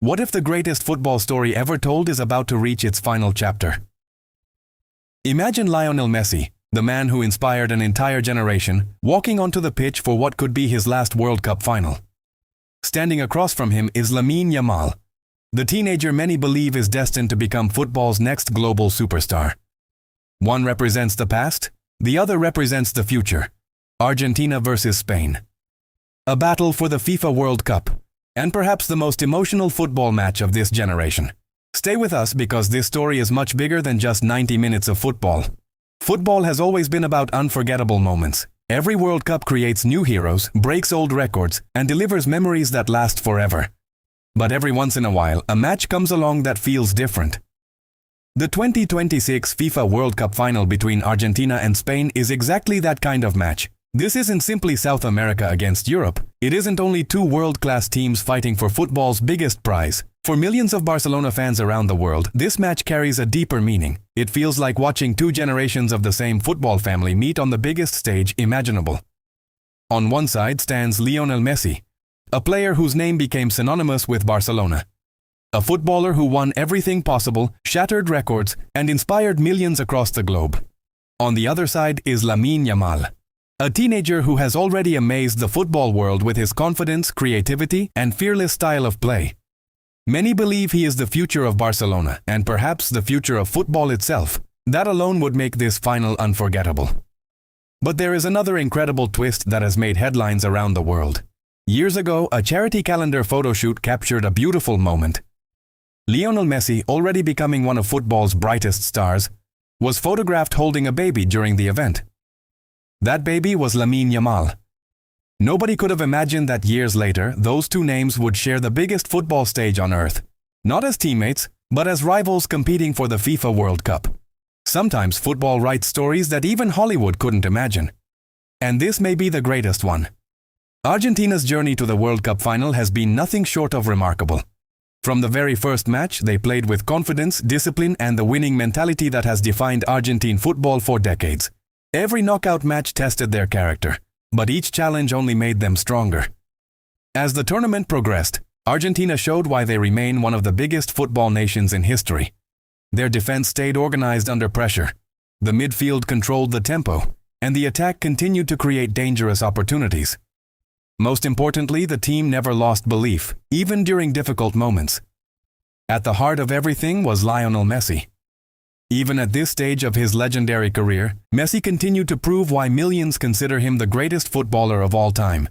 What if the greatest football story ever told is about to reach its final chapter? Imagine Lionel Messi, the man who inspired an entire generation, walking onto the pitch for what could be his last World Cup final. Standing across from him is Lamine Yamal, the teenager many believe is destined to become football's next global superstar. One represents the past, the other represents the future. Argentina versus Spain. A battle for the FIFA World Cup, and perhaps the most emotional football match of this generation. Stay with us because this story is much bigger than just 90 minutes of football. Football has always been about unforgettable moments. Every World Cup creates new heroes, breaks old records, and delivers memories that last forever. But every once in a while, a match comes along that feels different. The 2026 FIFA World Cup final between Argentina and Spain is exactly that kind of match. This isn't simply South America against Europe. It isn't only two world-class teams fighting for football's biggest prize. For millions of Barcelona fans around the world, this match carries a deeper meaning. It feels like watching two generations of the same football family meet on the biggest stage imaginable. On one side stands Lionel Messi, a player whose name became synonymous with Barcelona. A footballer who won everything possible, shattered records, and inspired millions across the globe. On the other side is Lamine Yamal, a teenager who has already amazed the football world with his confidence, creativity, and fearless style of play. Many believe he is the future of Barcelona, and perhaps the future of football itself. That alone would make this final unforgettable. But there is another incredible twist that has made headlines around the world. Years ago, a charity calendar photo shoot captured a beautiful moment. Lionel Messi, already becoming one of football's brightest stars, was photographed holding a baby during the event. That baby was Lamine Yamal. Nobody could have imagined that years later, those two names would share the biggest football stage on earth. Not as teammates, but as rivals competing for the FIFA World Cup. Sometimes football writes stories that even Hollywood couldn't imagine. And this may be the greatest one. Argentina's journey to the World Cup final has been nothing short of remarkable. From the very first match, they played with confidence, discipline, and the winning mentality that has defined Argentine football for decades. Every knockout match tested their character, but each challenge only made them stronger. As the tournament progressed, Argentina showed why they remain one of the biggest football nations in history. Their defense stayed organized under pressure. The midfield controlled the tempo, and the attack continued to create dangerous opportunities. Most importantly, the team never lost belief, even during difficult moments. At the heart of everything was Lionel Messi. Even at this stage of his legendary career, Messi continued to prove why millions consider him the greatest footballer of all time.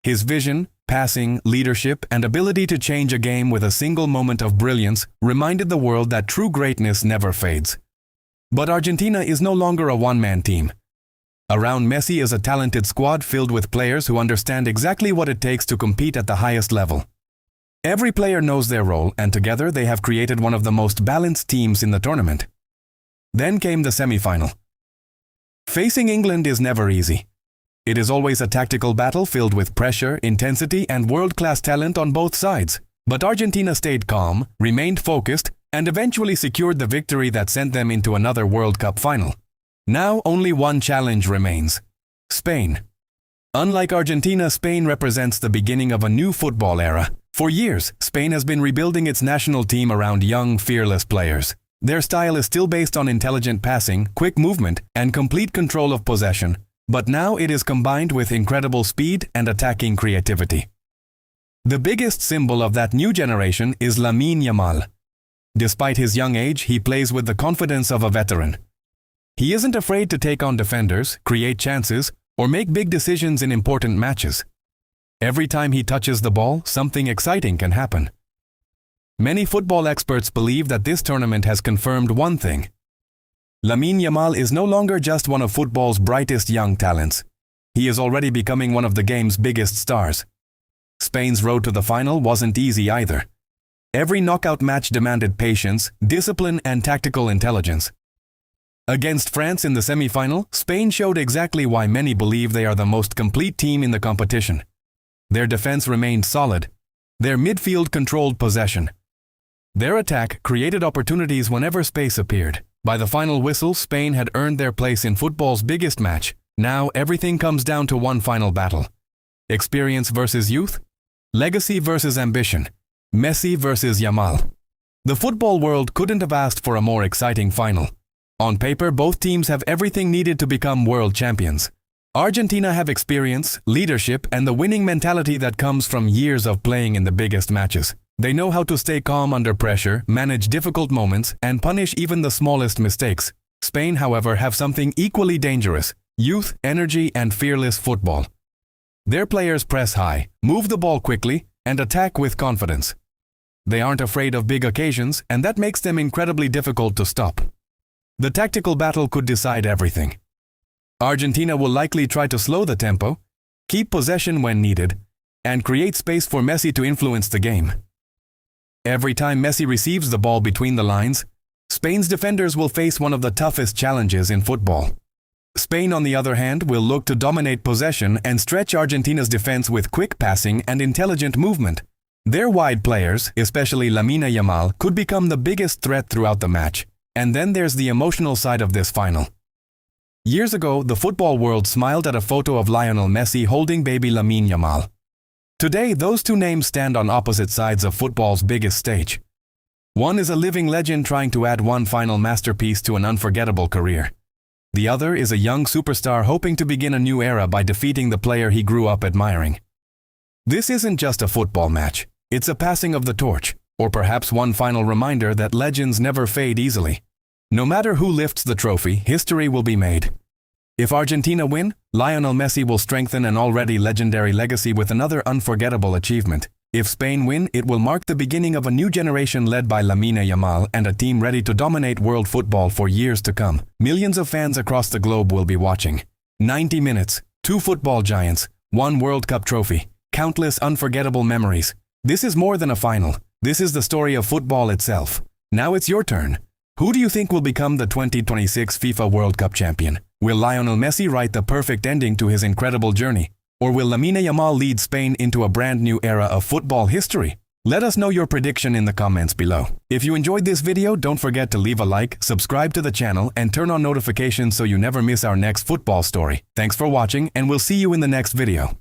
His vision, passing, leadership, and ability to change a game with a single moment of brilliance reminded the world that true greatness never fades. But Argentina is no longer a one-man team. Around Messi is a talented squad filled with players who understand exactly what it takes to compete at the highest level. Every player knows their role, and together they have created one of the most balanced teams in the tournament. Then came the semi-final. Facing England is never easy. It is always a tactical battle filled with pressure, intensity, and world-class talent on both sides. But Argentina stayed calm, remained focused, and eventually secured the victory that sent them into another World Cup final. Now only one challenge remains: Spain. Unlike Argentina, Spain represents the beginning of a new football era. For years, Spain has been rebuilding its national team around young, fearless players. Their style is still based on intelligent passing, quick movement, and complete control of possession, but now it is combined with incredible speed and attacking creativity. The biggest symbol of that new generation is Lamine Yamal. Despite his young age, he plays with the confidence of a veteran. He isn't afraid to take on defenders, create chances, or make big decisions in important matches. Every time he touches the ball, something exciting can happen. Many football experts believe that this tournament has confirmed one thing: Lamine Yamal is no longer just one of football's brightest young talents. He is already becoming one of the game's biggest stars. Spain's road to the final wasn't easy either. Every knockout match demanded patience, discipline, and tactical intelligence. Against France in the semi-final, Spain showed exactly why many believe they are the most complete team in the competition. Their defense remained solid. Their midfield controlled possession. Their attack created opportunities whenever space appeared. By the final whistle, Spain had earned their place in football's biggest match. Now everything comes down to one final battle: experience versus youth, legacy versus ambition, Messi versus Yamal. The football world couldn't have asked for a more exciting final. On paper, both teams have everything needed to become world champions. Argentina have experience, leadership, and the winning mentality that comes from years of playing in the biggest matches. They know how to stay calm under pressure, manage difficult moments, and punish even the smallest mistakes. Spain, however, have something equally dangerous: youth, energy, and fearless football. Their players press high, move the ball quickly, and attack with confidence. They aren't afraid of big occasions, and that makes them incredibly difficult to stop. The tactical battle could decide everything. Argentina will likely try to slow the tempo, keep possession when needed, and create space for Messi to influence the game. Every time Messi receives the ball between the lines, Spain's defenders will face one of the toughest challenges in football. Spain, on the other hand, will look to dominate possession and stretch Argentina's defense with quick passing and intelligent movement. Their wide players, especially Lamine Yamal, could become the biggest threat throughout the match. And then there's the emotional side of this final. Years ago, the football world smiled at a photo of Lionel Messi holding baby Lamine Yamal. Today, those two names stand on opposite sides of football's biggest stage. One is a living legend trying to add one final masterpiece to an unforgettable career. The other is a young superstar hoping to begin a new era by defeating the player he grew up admiring. This isn't just a football match, it's a passing of the torch, or perhaps one final reminder that legends never fade easily. No matter who lifts the trophy, history will be made. If Argentina win, Lionel Messi will strengthen an already legendary legacy with another unforgettable achievement. If Spain win, it will mark the beginning of a new generation led by Lamine Yamal and a team ready to dominate world football for years to come. Millions of fans across the globe will be watching. 90 minutes, 2 football giants, 1 World Cup trophy, countless unforgettable memories. This is more than a final. This is the story of football itself. Now it's your turn. Who do you think will become the 2026 FIFA World Cup champion? Will Lionel Messi write the perfect ending to his incredible journey? Or will Lamine Yamal lead Spain into a brand new era of football history? Let us know your prediction in the comments below. If you enjoyed this video, don't forget to leave a like, subscribe to the channel, and turn on notifications so you never miss our next football story. Thanks for watching, and we'll see you in the next video.